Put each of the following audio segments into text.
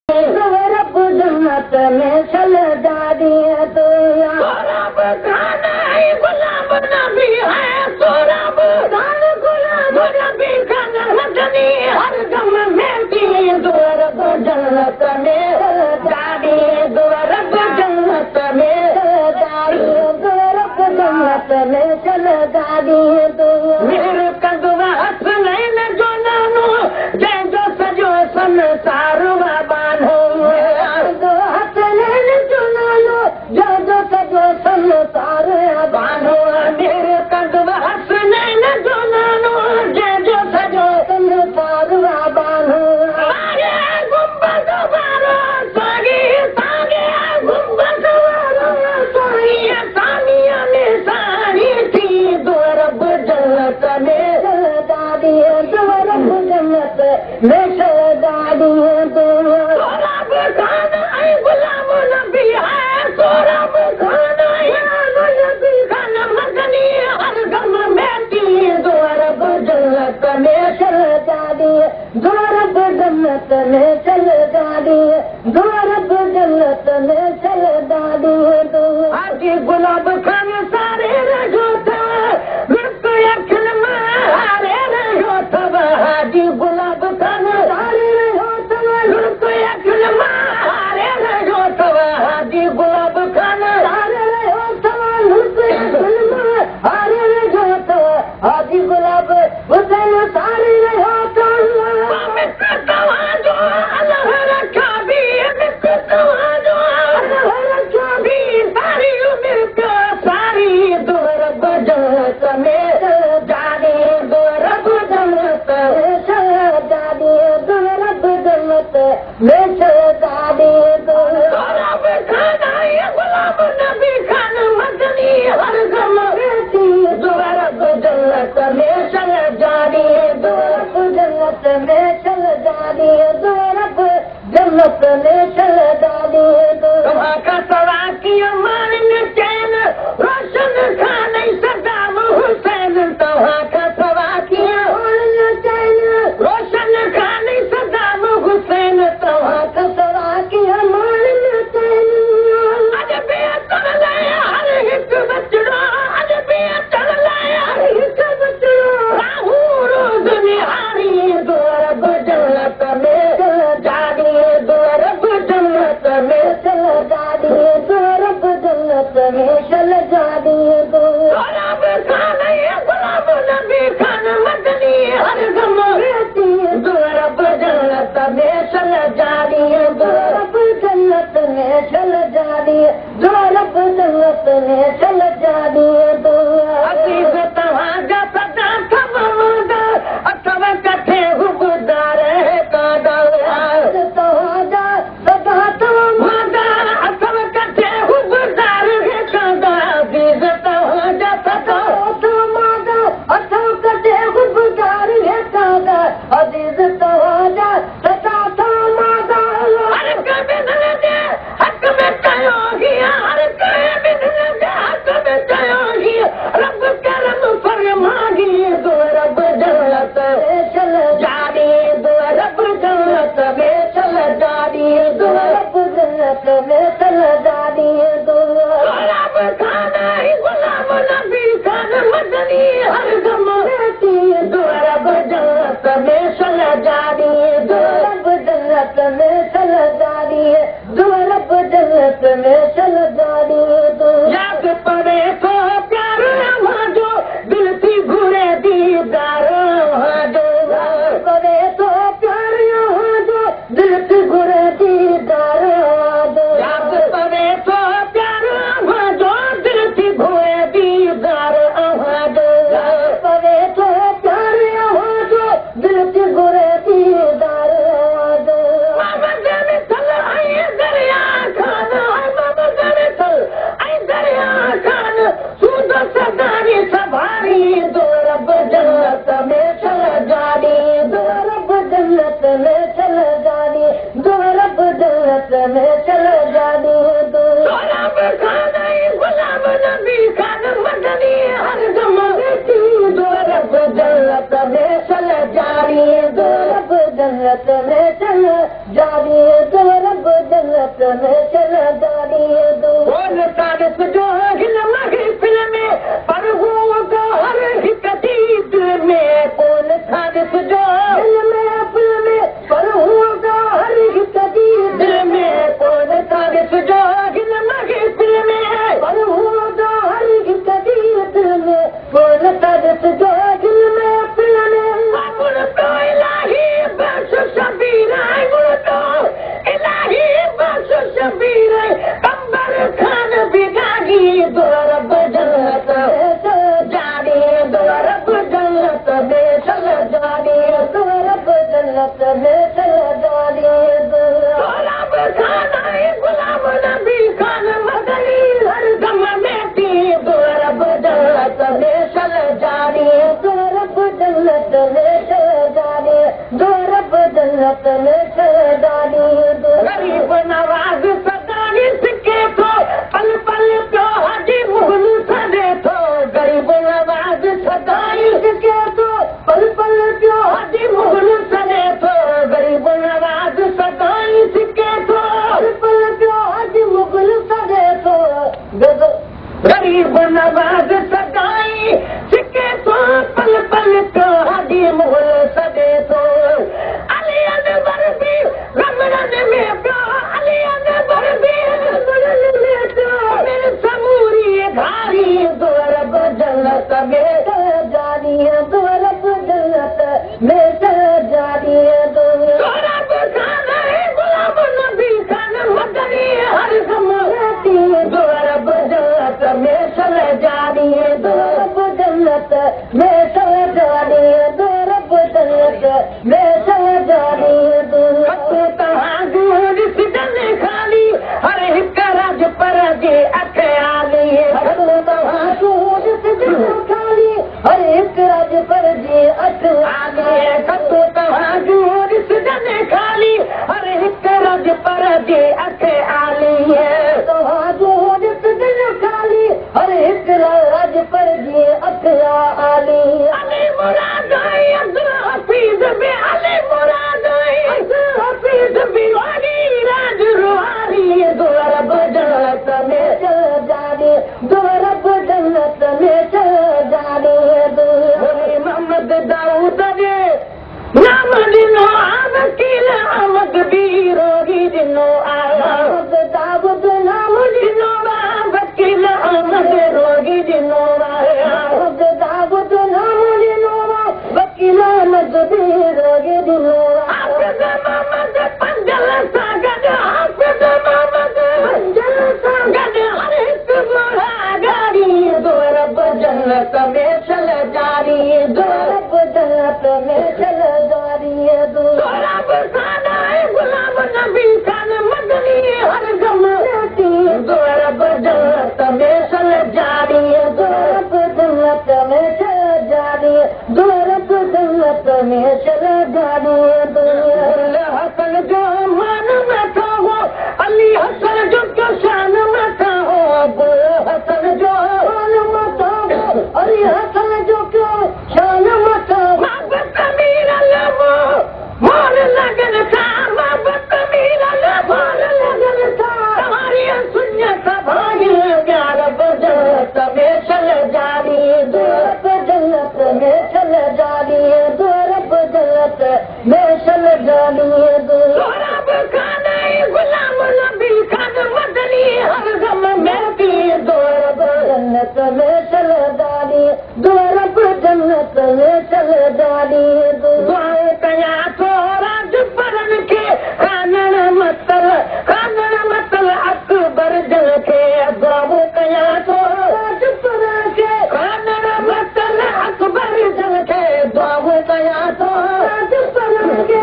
रब जन्नत में चल जादिए तो रब खाना है गुलाम नबी है तो रब खान गुलाम नबी खाना मदनी हर गम में भी दो रब जन्नत में जादिए दो रब जन्नत में जादिए दो रब जन्नत में चल जादिए तो मेरे कदवा हसनैन जो नानो जय जो सजो संसार गुलाब खान सारे रहो हारे रहो तब हाजी गुलाब खान सारे रहो हारे रहो तब हाजी गुलाब खान सारे रहो हारे रहो तब हाजी गुलाब हुसैन सारे रहो जन्नत में चला जानी दो तारीफ जो हिन महफिल में पर होगा हर हिक दीद में कौन तारीफ जो हिन महफिल में पर होगा हर हिक दीद में कौन तारीफ जो हिन महफिल में पर होगा हर हिक दीद में कौन तारीफ जो हिन महफिल में गुण तो इलाही बस शबीर गुण तो इलाही बस शबीर कंबर खान बिगागी दोरब जन्नत जानी दोरब जन्नत में चल जानी दोरब जन्नत में चल जानी दोरब खान गुलाम नबी खान मदनी हर दम में थी दोरब जन्नत में चल जानी दोरब जन्नत में चल जानी दोरब जन्नत में चल जानी गरीब नवाज सदानी सिक्के तो पल पल प्यो हाजी मुगल सदे तो गरीब नवाज सदानी सिक्के तो पल पल प्यो हाजी मुगल सदे तो गरीब नवाज सदानी सिक्के तो पल पल प्यो हाजी मुगल सदे तो गरीब नवाज सदाई सिक्के तो पल पल प्यो हाजी मुगल सदे तो अली अनवर भी रमरन में प्यो अली अनवर भी रमरन में प्यो मेरे समूरी धारी दोरब जन्नत में जानी दोरब जन्नत में जानी दोरब खान गुलाम नबी खान मदनी हर समाती दोरब जन्नत में चल जानी दोरब जन्नत में चल जानी दोरब जन्नत में चल जानी खाली हर हिक रज पर जे अख आली खाली हर हिक रज पर जे अख आली सतो तव्हांजो ॾिसजनि खाली हर हिक रज पर जे अख आली तव्हांजो ॾिसजनि खाली हर हिक रज पर जे अख आली अली मुराद अब्दुल हफीज़ में अली मुराद अब्दुल हफीज़ भी वाली राज रुहानी दोरब जन्नत में चल जानी दोरब जन्नत में चल जानी मोहम्मद दाऊद ने नाम ॾिनो वकील अहमद बि रोगी ॾिनो मोहम्मद दाऊद नाम ॾिनो वकील अहमद रोगी ॾिनो मोहम्मद दाऊद नाम ॾिनो वकील अहमद बि रोगी ॾिनो हाफ़िज़ मोहम्मद पंजल सां गॾु हाफ़िज़ मोहम्मद पंजल सां गॾु हर हिक गाड़ी दोरब जन्नत में चल जानी दोरब जन्नत में चल जानी दोरब खान गुलाम नबी खान मदनी हर गम दोरब जन्नत में चल जानी दोरब जन्नत में चल जानी दोरब जन्नत में चल जानी हसन जो मान मथा हो अली हसन जो शान मथा हो हसन जो मान मथा हो अली हसन जो शान मथा मोहब्बत मीरा लबो मोर लगन था मोहब्बत मीरा लबो लगन था तुम्हारी सुन्नत भाई प्यारब जन्नत में चल जानी दोरब जन्नत में चल जानी दोरब जन्नत में चल जानी दोरब खान गुलाम नबी खान मदनी हर गम में थी दोरब जन्नत में चल जानी दोरब जन्नत में चल जानी दुआएं कया तो राज परन के खानण मतल अकबर जल के दुआओं कया तो राज परन के खानण मतल अकबर जल के दुआओं कया तो राज परन के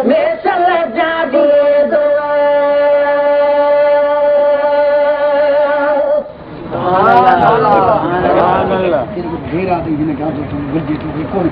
मिसल जादी दुआ घेरा दी हिन गा तो गुरजी तो कोई